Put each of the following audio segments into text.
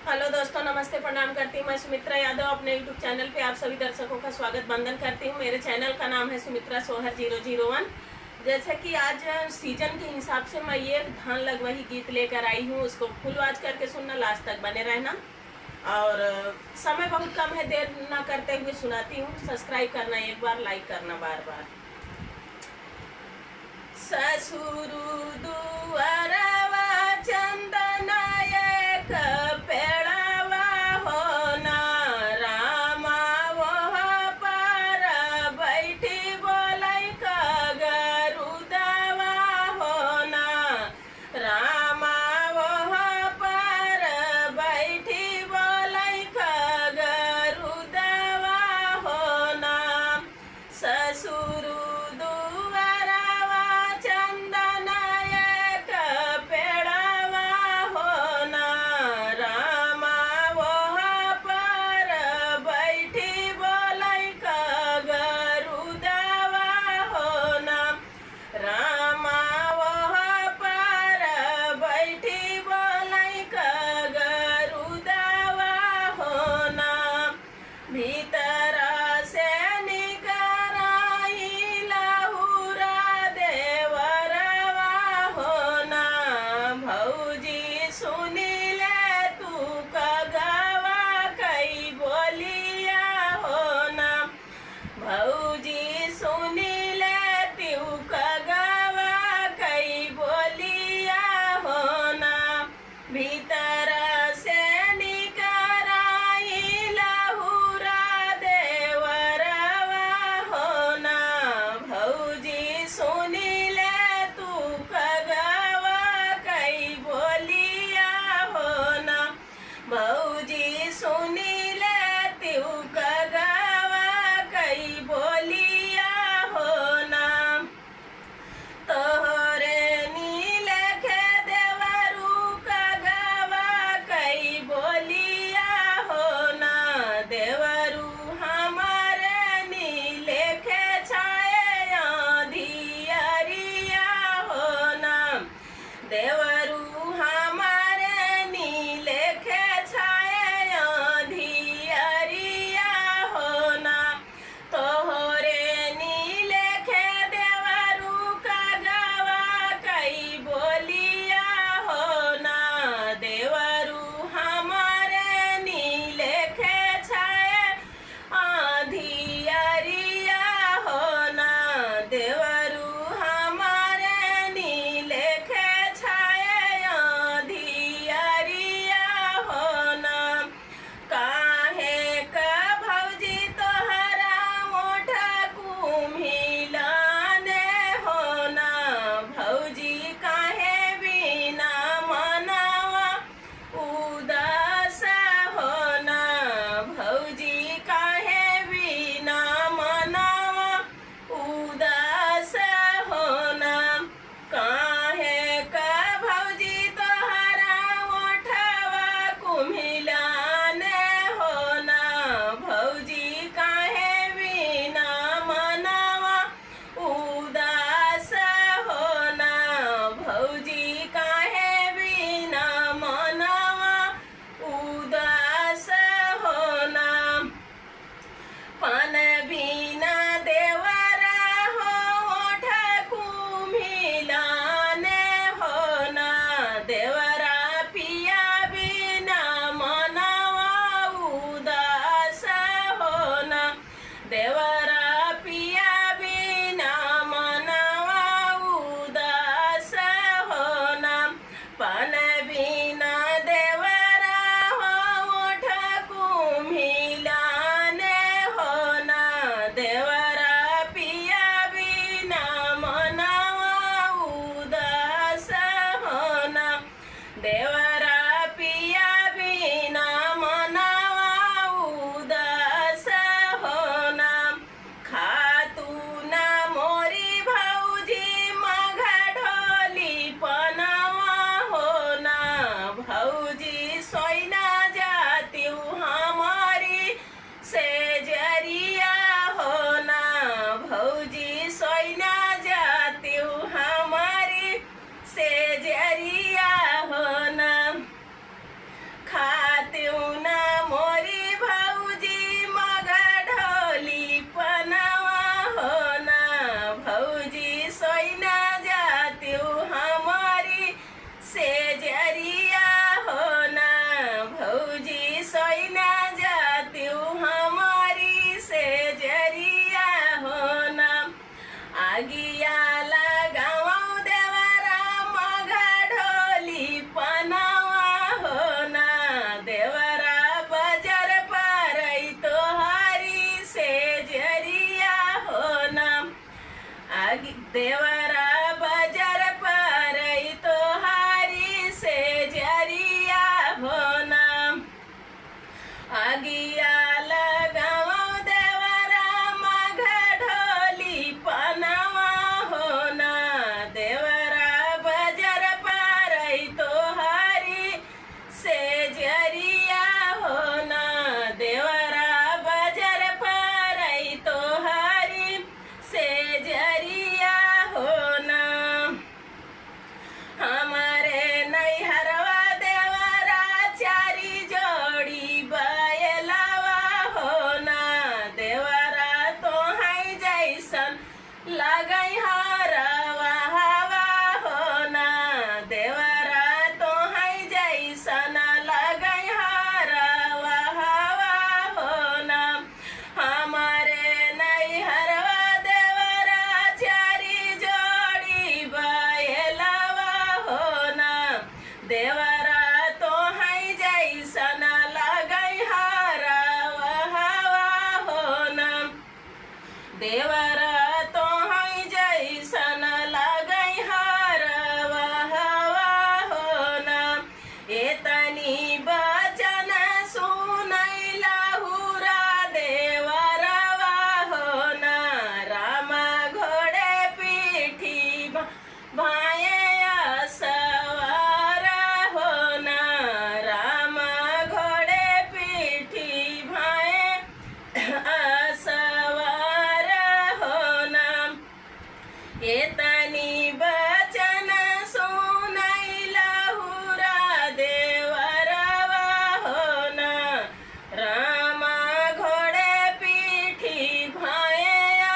Hello दोस्तों, नमस्ते, प्रणाम करती हूँ। मैं सुमित्रा यादव अपने यूट्यूब चैनल पे आप सभी दर्शकों का स्वागत बंदन करती हूँ। मेरे चैनल का नाम है सुमित्रा सोहर 001। जैसे कि आज सीजन के हिसाब से मैं ये धान लगवही गीत लेकर आई हूँ, उसको फुल आवाज करके सुनना, लास्ट तक बने रहना। और समय बहुत कम है, देर ना करते हुए सुनाती हूँ। सब्सक्राइब करना एक बार, लाइक करना बार बार। ससुरु दुआरवा चंदना एक पेड़वा होना, रामा वह पर बैठी बोलै गरुदवा होना, रामा वह पर बैठी बोलै गरुदवा होना। ससुरु भीतर से निकराई लहुरा देवरवा होना, भौजी सुनिले तू कगवा कई बोलिया होना, भौजी सुनिले तू कगवा कई बोलिया होना। भीतर से भौजी सुनिले तिउ कगवा कई बोलिया होना। तोहरे नीले खे देवरू कगवा देवरा बजर पर तोहारी से जरिया होना आगिया लगावा देवरा मघ ढोली पनवा होना देवरा बजर पर तोहारी से जरिया होना देवरा बजर पर तोहारी से जरिया होना हमारे नैहरवा देवरा चारी जोड़ी बैलवा होना देवरा तो है जैसन लगई हरवा हवा होना देवरा तो है जैसन लगई हरवा हवा होना हमारे नैहरवा देवरा चारी जोड़ी बैलवा होना देवरा तो है जैसन लगई हरवा हवा होना देवरा तो है जैसन लगई हरवा हवा होना एतनी बचन सुनैला हुरा देवरवा होना राम घोड़े पीठी भाए सवार होना राम घोड़े पीठी भाए सवार होना एतनी बचन सुनैला हुरा देवरवा होना राम घोड़े पीठी भाए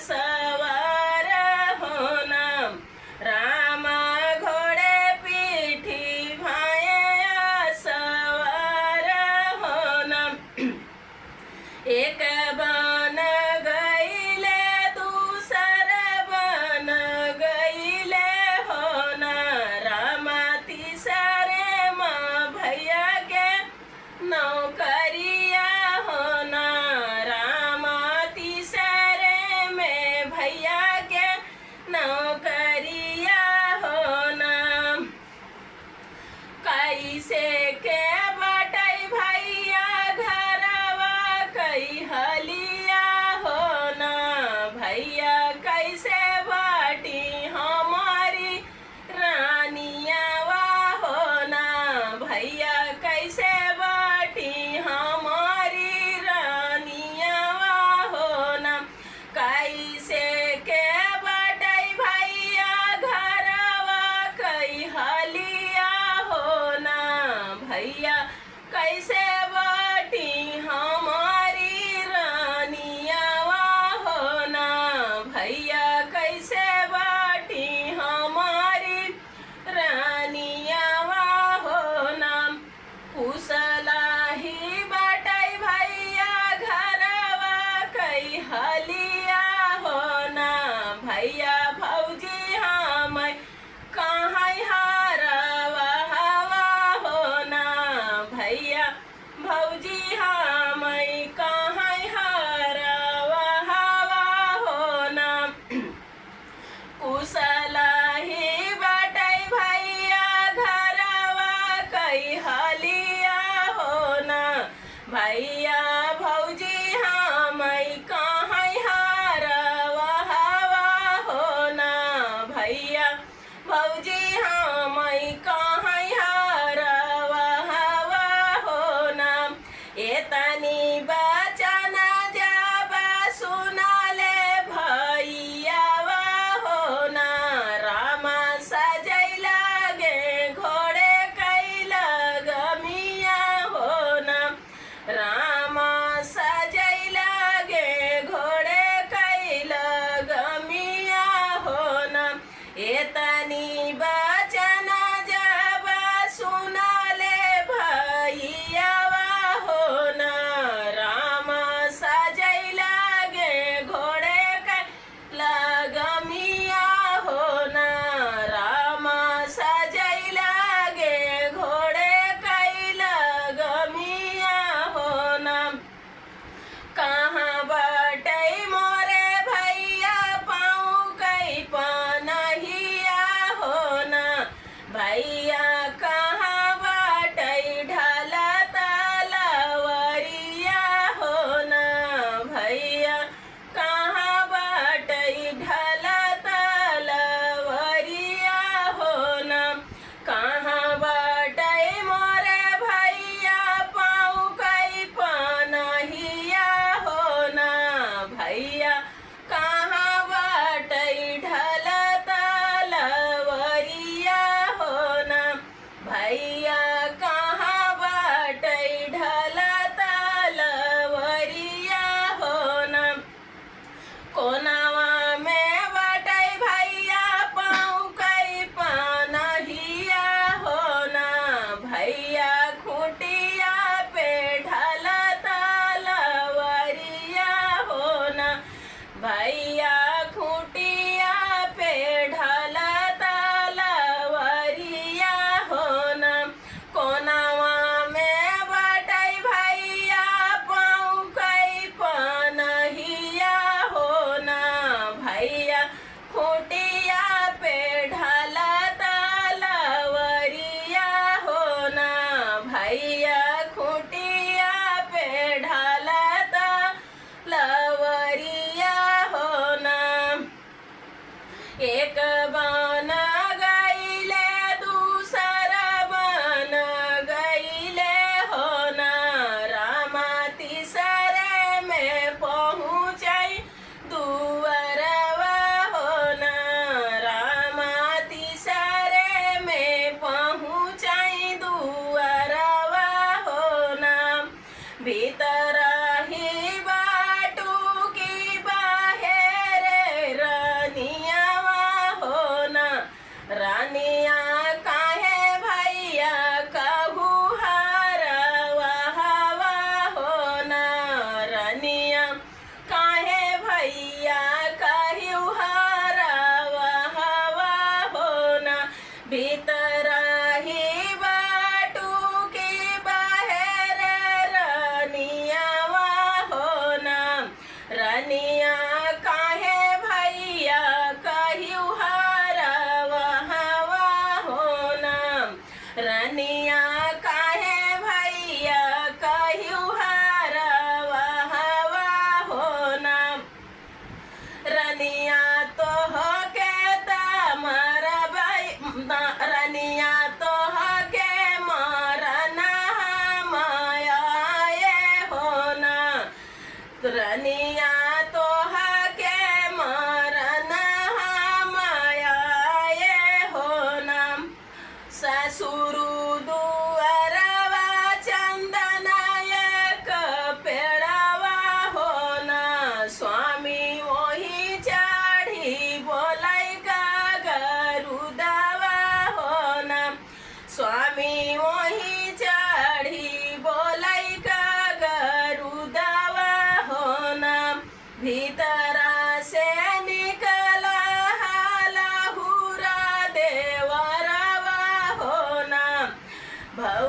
सवार होना राम घोड़े पीठी भाए सवार होना एक बन गईले दूसर बन गईले होना राम तीसरे माँ भैया के नौकरिया होना राम तीसरे में भैया के नौकरिया होना कैसे के बटई भैया घरवा कई हलिया होना भैया कैसे बाटी हमारी रानियावा होना भैया कैसे बाटी हमारी रानियावा होना कैसे के बटई भैया घरवा कई हलिया होना भैया कैसे बाटी हमारी रानियावा होना भैया कैसे बाटी हमारी रानियावा होना कुशला ही बटई भैया घरवा कई हलिया होना भैया भौजी हम कहाँ हरवा हवा होना भैया भौजी हम कहाँ हरवा हवा होना कुशला ही बटई भैया घरवा कई हलिया होना भैया भौजी हम कहाँ हरवा हवा होना भैया भौजी हम कहाँ हरवा हवा होना एतनी बचन जब सुनाले भैयावा होना राम सजैला गे घोड़े कैला गमिया होना राम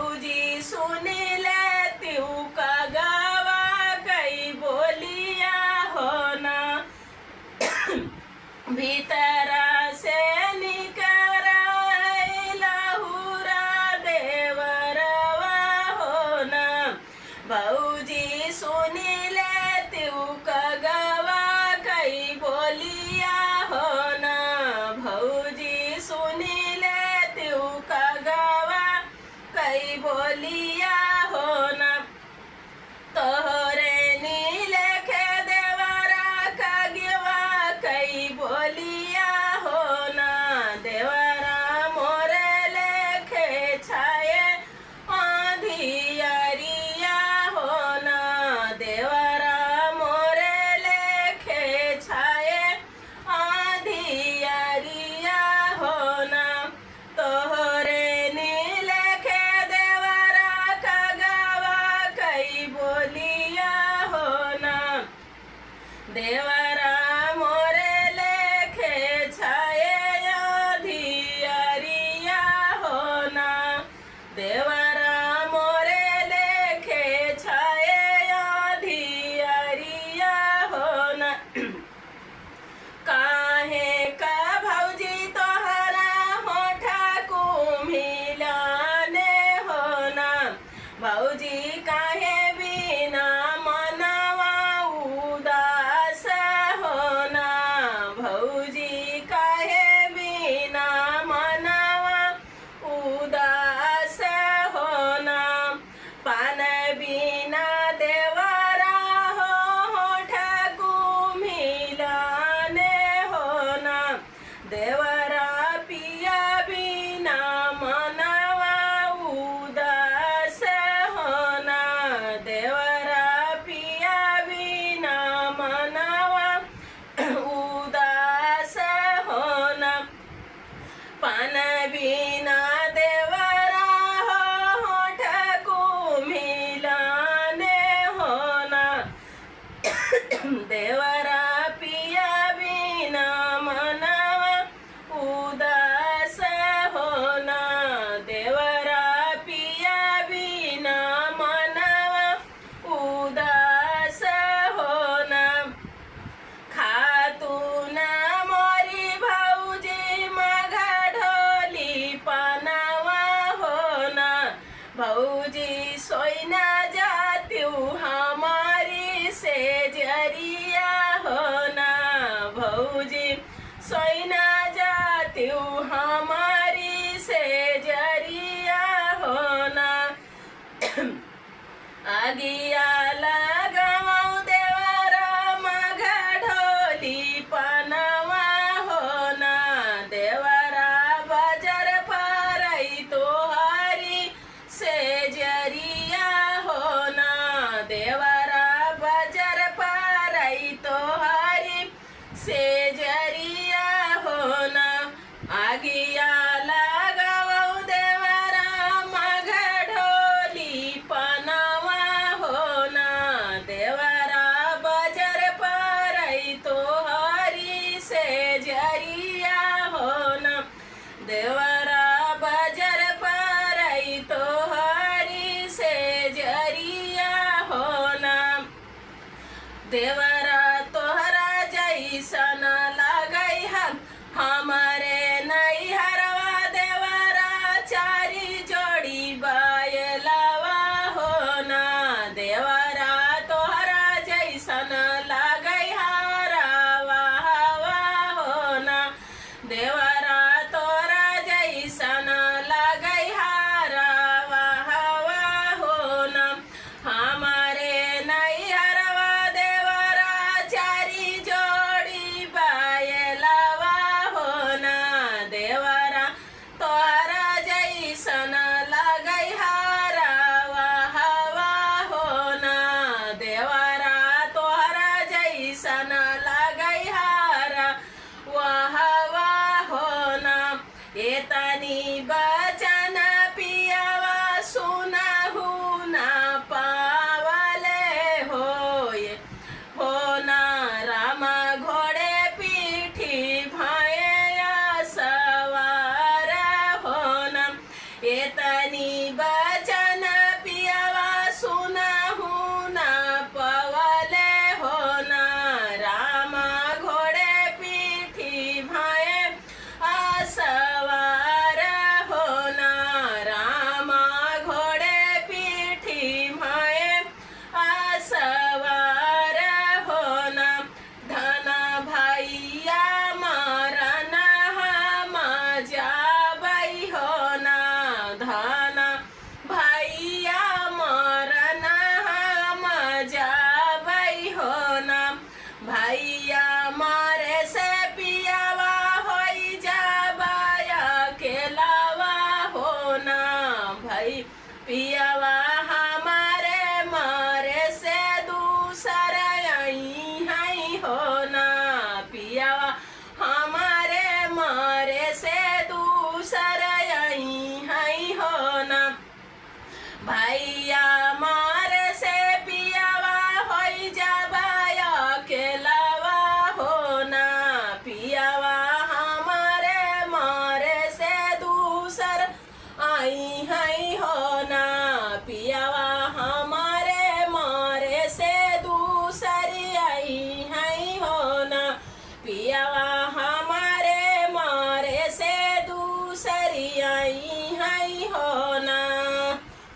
भौजी सुनी ले त्यू का गावा कई बोलिया हो ना भीतरा से निकर लहुरा देवरवा हो ना भौजी सुनी ले त्यू का गावा कई बोलिया हो ना भौजी सुनी ले त्यू का गावा कई बोलिया हो ना तोहरे नीले खे देवरा का गिवा कई बोलिया हो ना देवरा मोरे लेखे छाए आंधियरिया हो ना देवरा मोरे लेखे छाए आंधियरिया हो ना तोहरे नीले खे देवरा का गावा कई बोलिया हो ना देवरा मोरे लेखे छाए आंधियरिया हो ना देवरा मोरे लेखे छाए आंधियरिया हो ना काहे का भौजी तोहरा होठा कुम्हिलाने हो ना भौजी काहे बिना मनवा उदास हो ना भौजी काहे बिना मनवा उदास हो ना पान बिना देवरा हो होठ कुम्हिलाने हो ना देवरा पिया बिना मनवा उदास हो ना देवरा पिया बिना मनवा उदास हो ना पान बिना देवरा हो होठ कुम्हिलाने हो ना देवरा पिया बिना मनवा उदास हो ना देवरा पिया बिना मनवा उदास हो ना खातून मोरी भौजी मघा ढोली पनावा हो ना भौजी सोईना जात्यू हमारी से जरिया हो ना भौजी सोईना जात्यू हमारी से जरिया हो ना आगिया लगाऊ देवरा मघा ढोली पनावा हो ना देवरा बाजार पारई तोहारी से जरिया हो ना देवरा बाजार पारई तोहारी से जरिया हो ना आगिया लगाऊ देवरा मघा ढोली पनावा हो ना देवरा बाजार पारई तोहारी से जरिया हो ना देवरा बाजार पारई तोहारी से जरिया हो ना देवरा तोहरा जैसन लगई हमारे नैहरवा देवरा चारी जोड़ी बायलवा हो ना देवरा तोहरा जैसन लगई हरवा हवा हो ना देवरा तोरा जैसन लगई हरवा हवा हो ना हमारे नैहरवा देवरा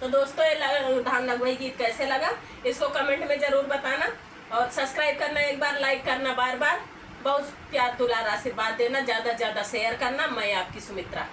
तो दोस्तों ये धान लगवाई गीत कैसे लगा इसको कमेंट में जरूर बताना, और सब्सक्राइब करना, एक बार लाइक करना, बार बार बहुत प्यार दुलार आशीर्वाद देना, ज़्यादा से ज़्यादा शेयर करना। मैं आपकी सुमित्रा।